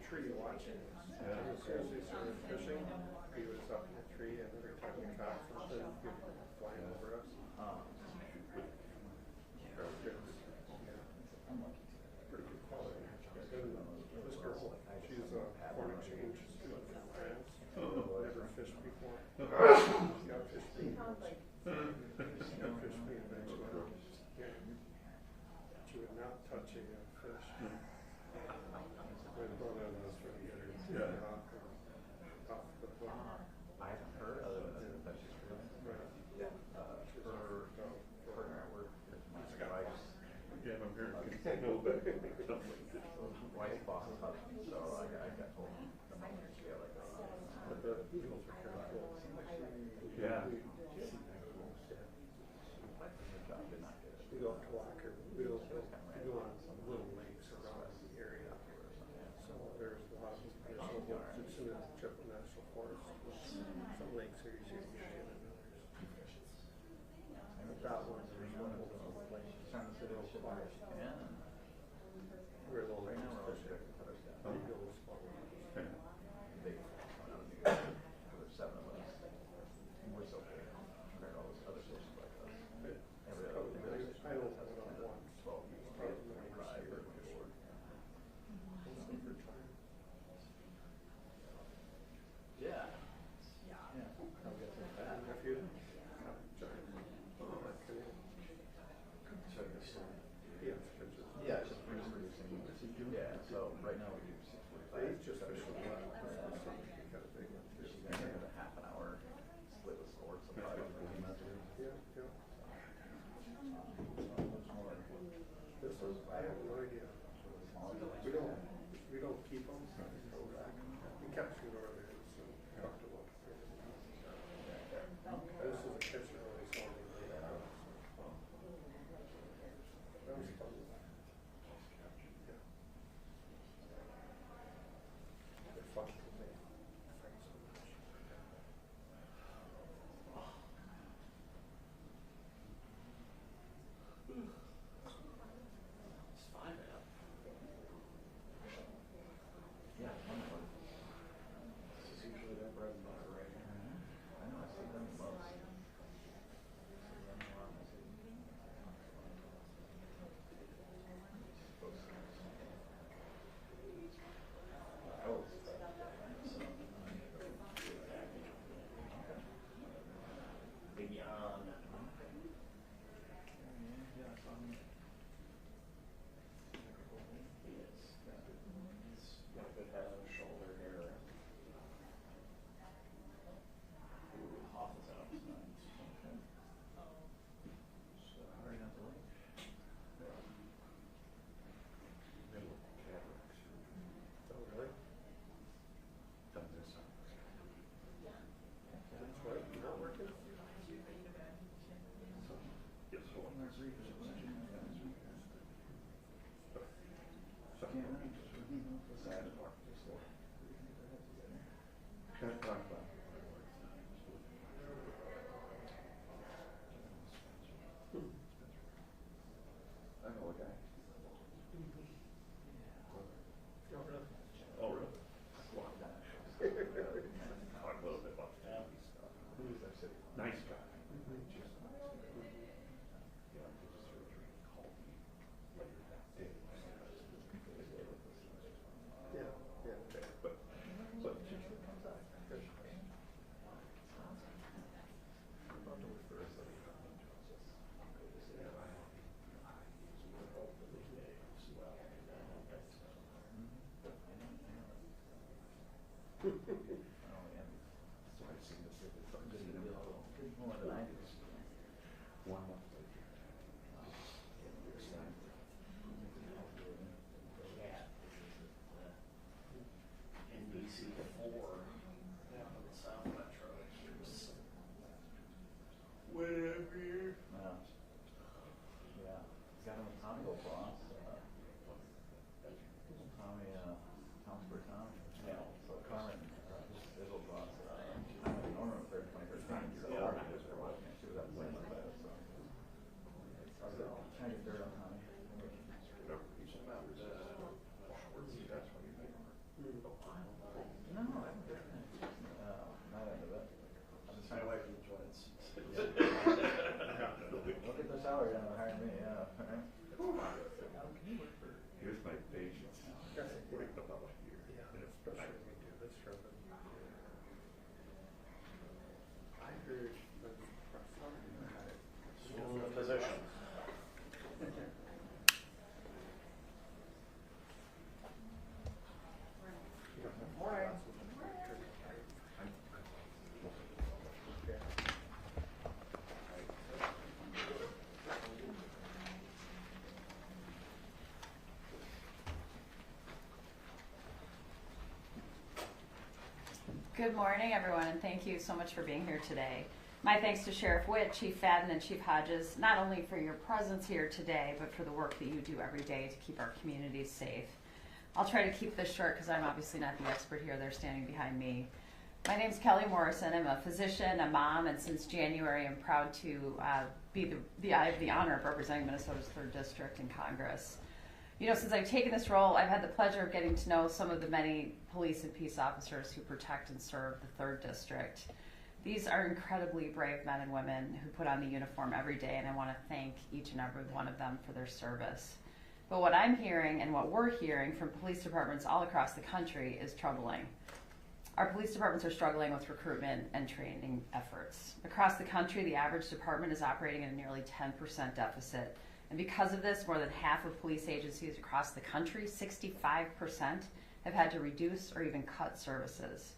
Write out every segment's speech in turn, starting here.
tree watching us. And as soon as we started fishing, he was up in the tree, and every time we caught something, he would flying over us. Pretty good quality. And this girl, she's a foreign exchange student from France. Never fished before. She got fished me. She got fished me eventually. Yeah. She would not touch a fish. We'd go down to us for the other off the hook. I haven't heard other than that she's really Right. her partner at work, my wife's wife's boss's husband, so I got told But the eagles are kind of cool. Yeah. We go up to Walker. We go on some little lakes around the area. So there's a lot of national parks. It's in the Triple National Forest. Some lakes are easier to get in than others. That one, there's one of those lakes. We're a little late fishing. Eagles. There's 7 of us. And we're so big compared to all those other stations like us. Every other I don't have it on one. 12 people drive or board. Yeah. Nephew? Giant. Oh, my goodness. Yeah, it's just producing. Yeah, so right now we do 6:45. They just fish a lot. Kind of big one. She's going to have a half an hour split with sports. So probably 15 minutes. Yeah, yeah. This is, I have no idea. We don't keep them. We capture it over there. So talk to one. This is a picture of this one. That was fun. Yeah. They're fun. It's fine, man. Yeah, wonderful. This is usually their bread and butter right here. I know, I see them the most. I always Maybe on. He's got a good head and shoulder here. Ooh, off his out tonight. So, Right out the way. Oh, really? That's what? You're not working? yes, hold on. I know a guy. Oh, really? Oh, really? Talk a little bit about the family stuff. Who's that city? Nice guy. Yeah, yeah. But Good morning, everyone, and thank you so much for being here today. My thanks to Sheriff Witt, Chief Fadden, and Chief Hodges, not only for your presence here today, but for the work that you do every day to keep our communities safe. I'll try to keep this short because I'm obviously not the expert here. They're standing behind me. My name's Kelly Morrison. I'm a physician, a mom, and since January, I'm proud to I have the honor of representing Minnesota's 3rd District in Congress. You know, since I've taken this role, I've had the pleasure of getting to know some of the many police and peace officers who protect and serve the 3rd District. These are incredibly brave men and women who put on the uniform every day, and I want to thank each and every one of them for their service. But what I'm hearing and what we're hearing from police departments all across the country is troubling. Our police departments are struggling with recruitment and training efforts. Across the country, the average department is operating at a nearly 10% deficit. And because of this, more than half of police agencies across the country, 65%, have had to reduce or even cut services.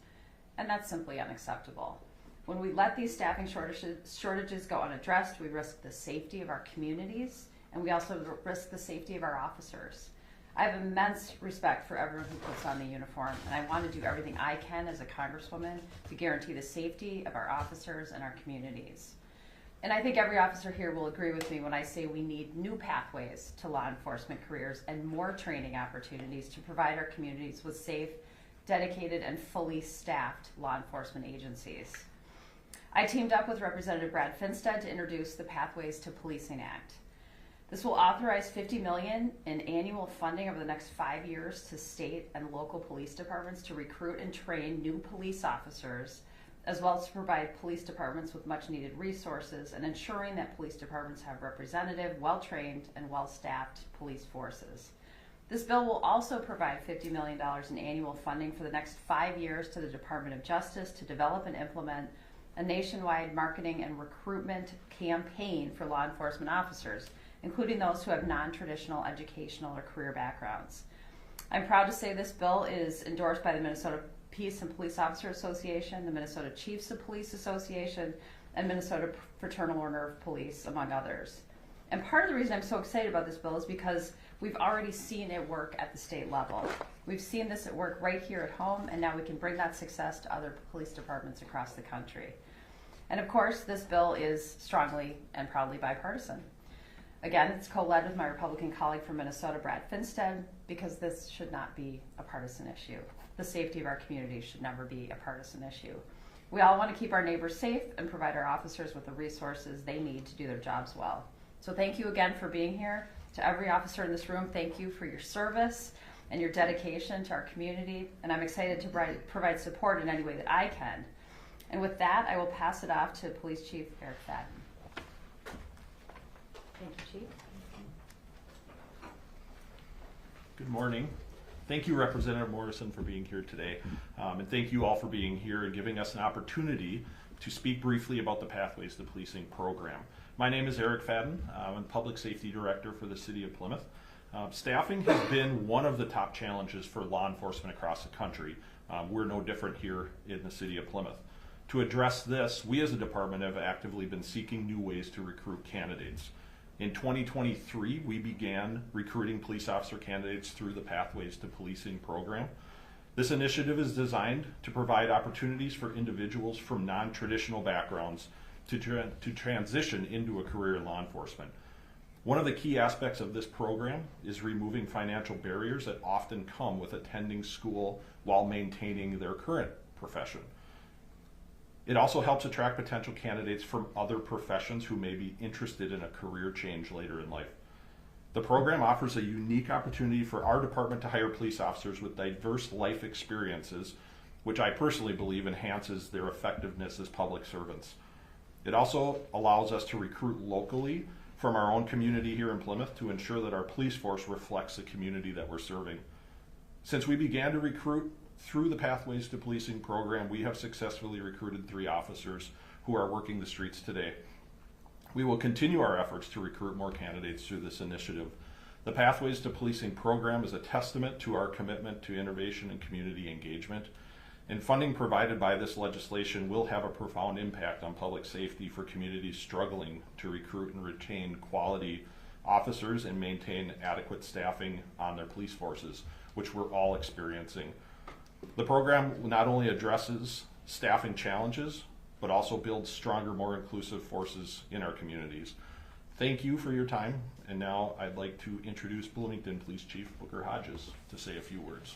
And that's simply unacceptable. When we let these staffing shortages go unaddressed, we risk the safety of our communities, and we also risk the safety of our officers. I have immense respect for everyone who puts on the uniform, and I want to do everything I can as a congresswoman to guarantee the safety of our officers and our communities. And I think every officer here will agree with me when I say we need new pathways to law enforcement careers and more training opportunities to provide our communities with safe, dedicated, and fully staffed law enforcement agencies. I teamed up with Representative Brad Finstead to introduce the Pathways to Policing Act. This will authorize $50 million in annual funding over the next 5 years to state and local police departments to recruit and train new police officers, as well as to provide police departments with much needed resources and ensuring that police departments have representative, well-trained, and well-staffed police forces. This bill will also provide $50 million in annual funding for the next 5 years to the Department of Justice to develop and implement a nationwide marketing and recruitment campaign for law enforcement officers, including those who have non-traditional educational or career backgrounds. I'm proud to say this bill is endorsed by the Minnesota Peace and Police Officer Association, the Minnesota Chiefs of Police Association, and Minnesota Fraternal Order of Police, among others. And part of the reason I'm so excited about this bill is because we've already seen it work at the state level. We've seen this at work right here at home, and now we can bring that success to other police departments across the country. And of course, this bill is strongly and proudly bipartisan. Again, it's co-led with my Republican colleague from Minnesota, Brad Finstead, because this should not be a partisan issue. The safety of our community should never be a partisan issue. We all want to keep our neighbors safe and provide our officers with the resources they need to do their jobs well. So thank you again for being here. To every officer in this room, thank you for your service and your dedication to our community, and I'm excited to provide support in any way that I can. And with that, I will pass it off to Police Chief Erik Fadden. Thank you, Chief. Good morning. Thank you, Representative Morrison, for being here today. And thank you all for being here and giving us an opportunity to speak briefly about the Pathways to Policing program. My name is Erik Fadden. I'm Public Safety Director for the City of Plymouth. Staffing has been one of the top challenges for law enforcement across the country. We're no different here in the City of Plymouth. To address this, we as a department have actively been seeking new ways to recruit candidates. In 2023, we began recruiting police officer candidates through the Pathways to Policing program. This initiative is designed to provide opportunities for individuals from non-traditional backgrounds to transition into a career in law enforcement. One of the key aspects of this program is removing financial barriers that often come with attending school while maintaining their current profession. It also helps attract potential candidates from other professions who may be interested in a career change later in life. The program offers a unique opportunity for our department to hire police officers with diverse life experiences, which I personally believe enhances their effectiveness as public servants. It also allows us to recruit locally from our own community here in Plymouth to ensure that our police force reflects the community that we're serving. Since we began to recruit through the Pathways to Policing program, we have successfully recruited 3 officers who are working the streets today. We will continue our efforts to recruit more candidates through this initiative. The Pathways to Policing program is a testament to our commitment to innovation and community engagement, and funding provided by this legislation will have a profound impact on public safety for communities struggling to recruit and retain quality officers and maintain adequate staffing on their police forces, which we're all experiencing. The program not only addresses staffing challenges, but also builds stronger, more inclusive forces in our communities. Thank you for your time, and now I'd like to introduce Bloomington Police Chief Booker Hodges to say a few words.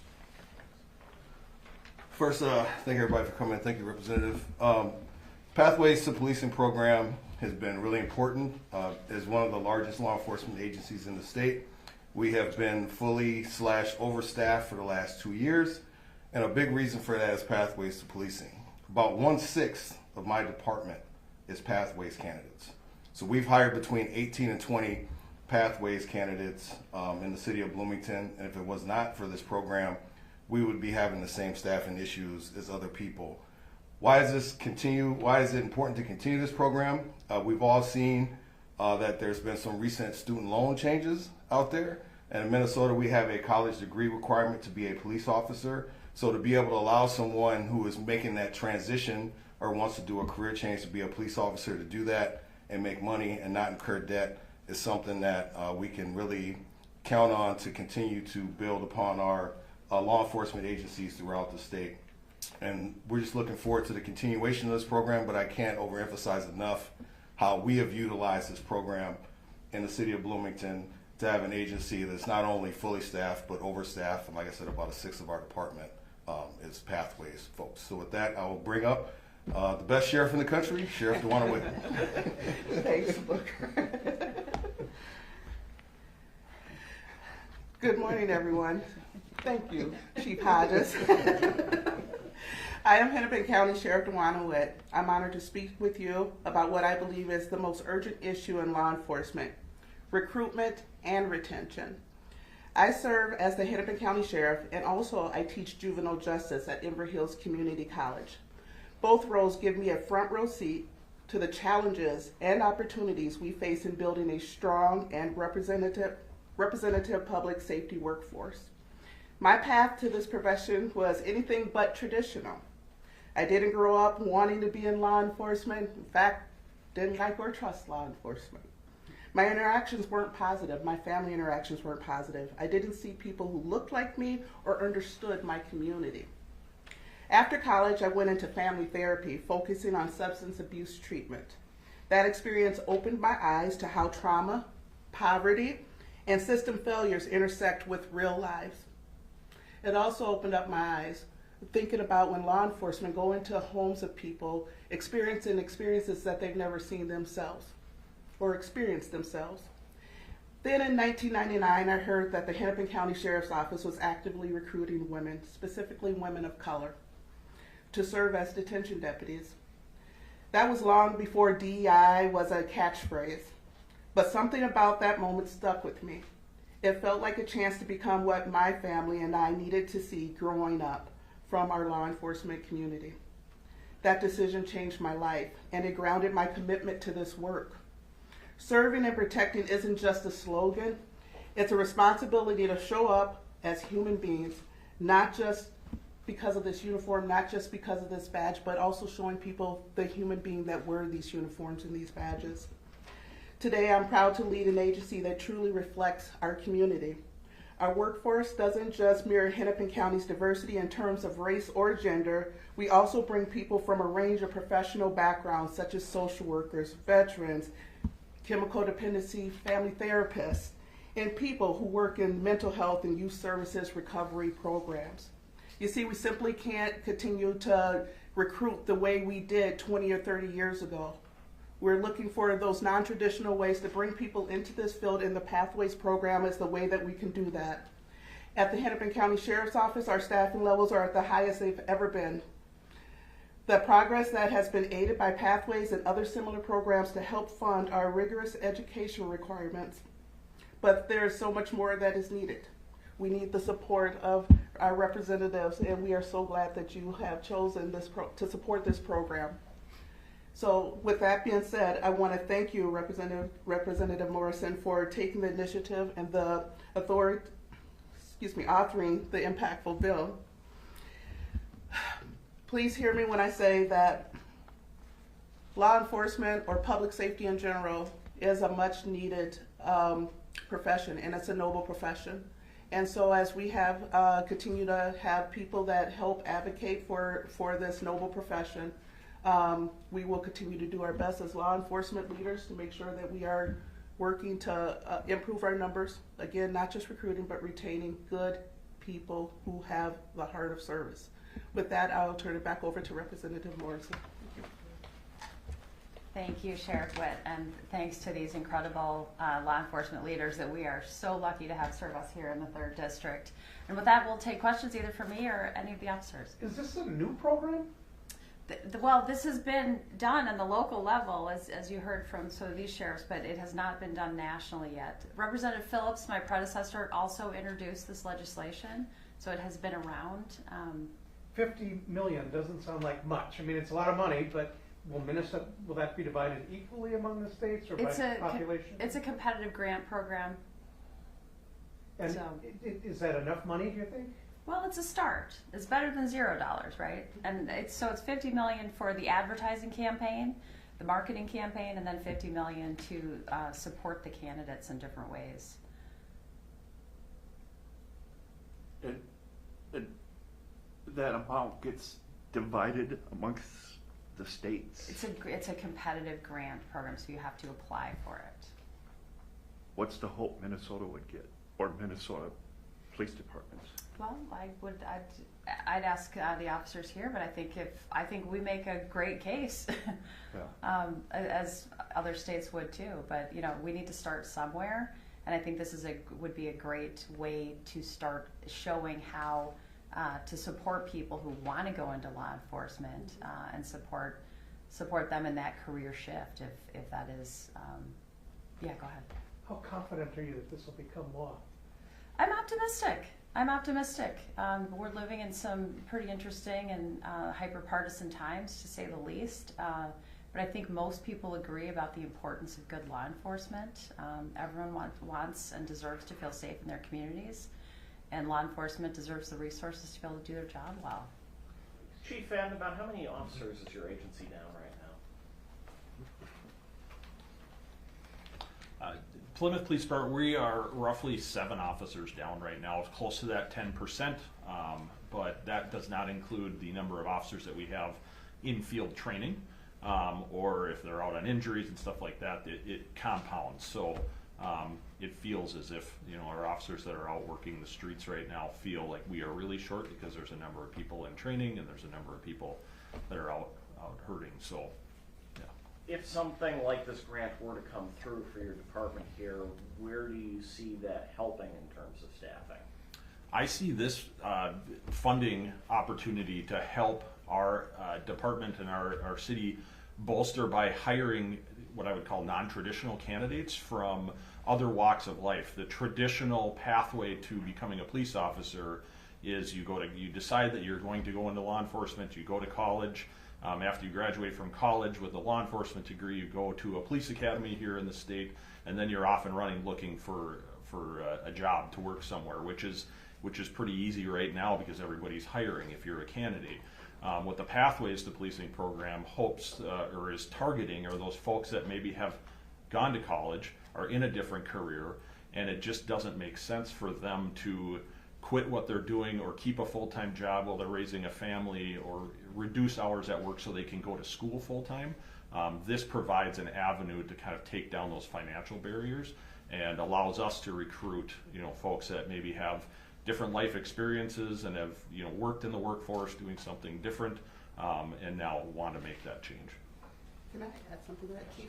First, thank everybody for coming. Thank you, Representative. Pathways to Policing program has been really important. As one of the largest law enforcement agencies in the state, we have been fully / overstaffed for the last 2 years, and a big reason for that is Pathways to Policing. About 1/6 of my department is Pathways candidates. So we've hired between 18 and 20 Pathways candidates in the city of Bloomington, and if it was not for this program, we would be having the same staffing issues as other people. Why is it important to continue this program? We've all seen that there's been some recent student loan changes out there. And in Minnesota, we have a college degree requirement to be a police officer. So to be able to allow someone who is making that transition or wants to do a career change to be a police officer to do that and make money and not incur debt is something that we can really count on to continue to build upon our law enforcement agencies throughout the state. And we're just looking forward to the continuation of this program, but I can't overemphasize enough how we have utilized this program in the city of Bloomington to have an agency that's not only fully staffed, but overstaffed. And like I said, about 1/6 of our department is Pathways folks. So with that, I will bring up the best sheriff in the country, Sheriff Dawanna Witt. Thanks, Booker. Good morning, everyone. Thank you, Chief Hodges. I am Hennepin County Sheriff Dawanna Witt. I'm honored to speak with you about what I believe is the most urgent issue in law enforcement: recruitment and retention. I serve as the Hennepin County Sheriff, and also I teach juvenile justice at Inver Hills Community College. Both roles give me a front row seat to the challenges and opportunities we face in building a strong and representative public safety workforce. My path to this profession was anything but traditional. I didn't grow up wanting to be in law enforcement. In fact, didn't like or trust law enforcement. My interactions weren't positive. My family interactions weren't positive. I didn't see people who looked like me or understood my community. After college, I went into family therapy, focusing on substance abuse treatment. That experience opened my eyes to how trauma, poverty, and system failures intersect with real lives. It also opened up my eyes thinking about when law enforcement go into homes of people experiencing experiences that they've never seen themselves or experienced themselves. Then in 1999, I heard that the Hennepin County Sheriff's Office was actively recruiting women, specifically women of color, to serve as detention deputies. That was long before DEI was a catchphrase, but something about that moment stuck with me. It felt like a chance to become what my family and I needed to see growing up from our law enforcement community. That decision changed my life, and it grounded my commitment to this work. Serving and protecting isn't just a slogan, it's a responsibility to show up as human beings, not just because of this uniform, not just because of this badge, but also showing people the human being that wear these uniforms and these badges. Today, I'm proud to lead an agency that truly reflects our community. Our workforce doesn't just mirror Hennepin County's diversity in terms of race or gender. We also bring people from a range of professional backgrounds, such as social workers, veterans, chemical dependency, family therapists, and people who work in mental health and youth services recovery programs. You see, we simply can't continue to recruit the way we did 20 or 30 years ago. We're looking for those non-traditional ways to bring people into this field, and the Pathways program is the way that we can do that. At the Hennepin County Sheriff's Office, our staffing levels are at the highest they've ever been. The progress that has been aided by Pathways and other similar programs to help fund our rigorous education requirements, but there's so much more that is needed. We need the support of our representatives, and we are so glad that you have chosen to support this program. So with that being said, I want to thank you, Representative Morrison, for taking the initiative and the authoring the impactful bill. Please hear me when I say that law enforcement, or public safety in general, is a much needed profession, and it's a noble profession. And so as we have continue to have people that help advocate for this noble profession, we will continue to do our best as law enforcement leaders to make sure that we are working to improve our numbers. Again, not just recruiting, but retaining good people who have the heart of service. With that, I'll turn it back over to Representative Morrison. Thank you, Sheriff Witt, and thanks to these incredible law enforcement leaders that we are so lucky to have serve us here in the 3rd District. And with that, we'll take questions either from me or any of the officers. Is this a new program? Well, this has been done on the local level, as you heard from some of these sheriffs, but it has not been done nationally yet. Representative Phillips, my predecessor, also introduced this legislation, so it has been around. 50 million doesn't sound like much. I mean, it's a lot of money, but will that be divided equally among the states or by population? It's a competitive grant program. And so. Is that enough money, do you think? Well, it's a start. It's better than $0, right? And it's $50 million for the advertising campaign, the marketing campaign, and then $50 million to support the candidates in different ways. That amount gets divided amongst the states. It's a competitive grant program, so you have to apply for it. What's the hope Minnesota would get, or Minnesota police departments? Well, I'd ask the officers here, but I think we make a great case, Yeah. as other states would too. But we need to start somewhere, and I think this would be a great way to start showing how to support people who want to go into law enforcement and support them in that career shift. If that is, yeah, go ahead. How confident are you that this will become law? I'm optimistic. We're living in some pretty interesting and hyper-partisan times, to say the least. But I think most people agree about the importance of good law enforcement. Everyone wants and deserves to feel safe in their communities, and law enforcement deserves the resources to be able to do their job well. Chief Fadden, about how many officers is your agency down right now? Plymouth Police Department, we are roughly 7 officers down right now. It's close to that 10%, but that does not include the number of officers that we have in field training, or if they're out on injuries and stuff like that, it compounds. So it feels as if our officers that are out working the streets right now feel like we are really short, because there's a number of people in training and there's a number of people that are out hurting. So if something like this grant were to come through for your department here, where do you see that helping in terms of staffing? I see this funding opportunity to help our department and our city bolster by hiring what I would call non-traditional candidates from other walks of life. The traditional pathway to becoming a police officer is you decide that you're going to go into law enforcement, you go to college. After you graduate from college with a law enforcement degree, you go to a police academy here in the state, and then you're off and running looking for a job to work somewhere, which is pretty easy right now because everybody's hiring if you're a candidate. What the Pathways to Policing program hopes or is targeting are those folks that maybe have gone to college, are in a different career, and it just doesn't make sense for them to quit what they're doing or keep a full-time job while they're raising a family, or reduce hours at work so they can go to school full-time. This provides an avenue to kind of take down those financial barriers and allows us to recruit folks that maybe have different life experiences and have worked in the workforce doing something different, and now want to make that change. Can I add something to that, Chief?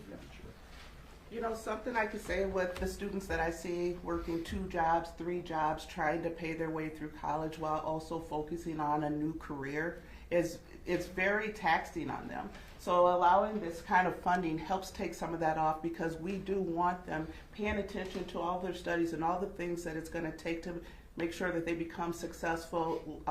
Something I could say with the students that I see working 2 jobs, 3 jobs, trying to pay their way through college while also focusing on a new career it's very taxing on them. So allowing this kind of funding helps take some of that off, because we do want them paying attention to all their studies and all the things that it's going to take to make sure that they become successful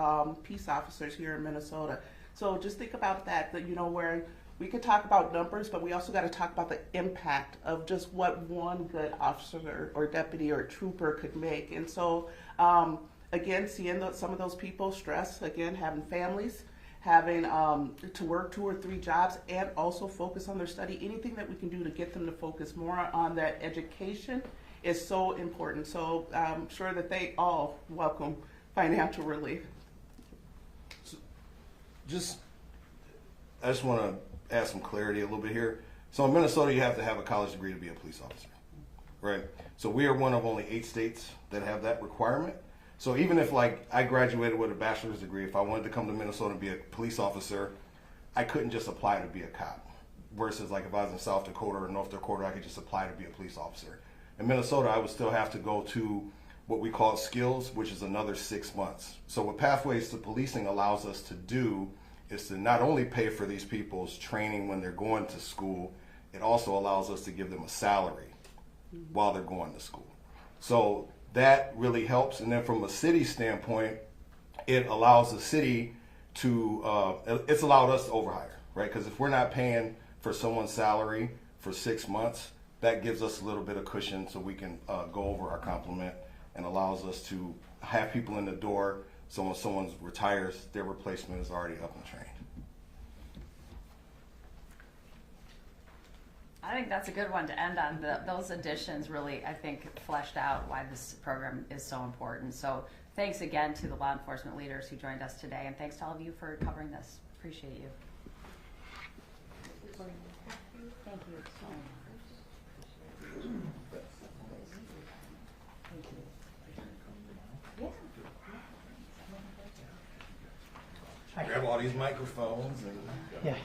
peace officers here in Minnesota. So just think about that, where we could talk about numbers, but we also got to talk about the impact of just what one good officer or deputy or trooper could make. And so, again, seeing some of those people stress, again, having families, having to work 2 or 3 jobs, and also focus on their study, anything that we can do to get them to focus more on that education is so important. So I'm sure that they all welcome financial relief. I just want to add some clarity a little bit here. So in Minnesota, you have to have a college degree to be a police officer, right? So we are one of only 8 states that have that requirement. So even if like I graduated with a bachelor's degree, if I wanted to come to Minnesota and be a police officer, I couldn't just apply to be a cop. Versus like if I was in South Dakota or North Dakota, I could just apply to be a police officer. In Minnesota, I would still have to go to what we call skills, which is another 6 months. So what Pathways to Policing allows us to do is to not only pay for these people's training when they're going to school, it also allows us to give them a salary while they're going to school. So that really helps. And then from a city standpoint, it allows the city to, it's allowed us to overhire, right? Because if we're not paying for someone's salary for 6 months, that gives us a little bit of cushion so we can go over our complement, and allows us to have people in the door so when someone retires, their replacement is already up and trained. I think that's a good one to end on. Those additions really, I think, fleshed out why this program is so important. So thanks again to the law enforcement leaders who joined us today, and thanks to all of you for covering this. Appreciate you. Thank you so much. Grab all these microphones and Yeah.